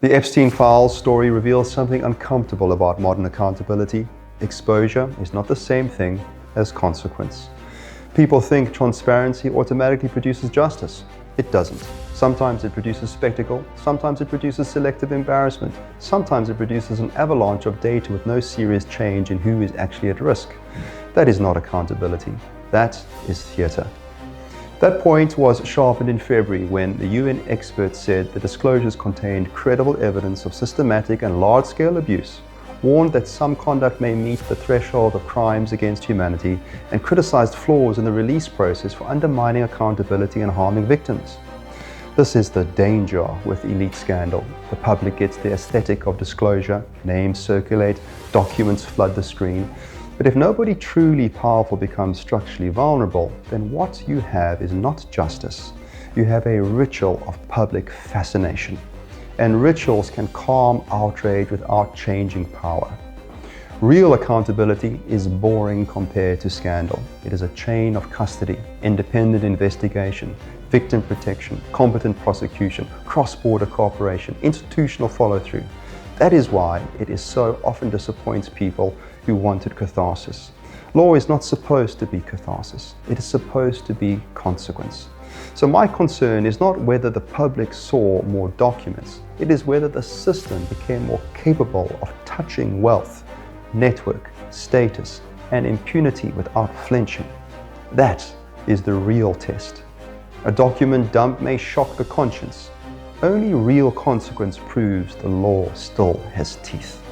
The Epstein files story reveals something uncomfortable about modern accountability. Exposure is not the same thing as consequence. People think transparency automatically produces justice. It doesn't. Sometimes it produces spectacle, sometimes it produces selective embarrassment, sometimes it produces an avalanche of data with no serious change in who is actually at risk. That is not accountability. That is theatre. That point was sharpened in February when the UN experts said the disclosures contained credible evidence of systematic and large-scale abuse, warned that some conduct may meet the threshold of crimes against humanity, and criticized flaws in the release process for undermining accountability and harming victims. This is the danger with elite scandal. The public gets the aesthetic of disclosure, names circulate, documents flood the screen. But if nobody truly powerful becomes structurally vulnerable, then what you have is not justice. You have a ritual of public fascination. And rituals can calm outrage without changing power. Real accountability is boring compared to scandal. It is a chain of custody, independent investigation, victim protection, competent prosecution, cross-border cooperation, institutional follow-through. That is why it is so often disappoints people who wanted catharsis. Law is not supposed to be catharsis. It is supposed to be consequence. So my concern is not whether the public saw more documents. It is whether the system became more capable of touching wealth, network, status, and impunity without flinching. That is the real test. A document dump may shock the conscience. Only real consequence proves the law still has teeth.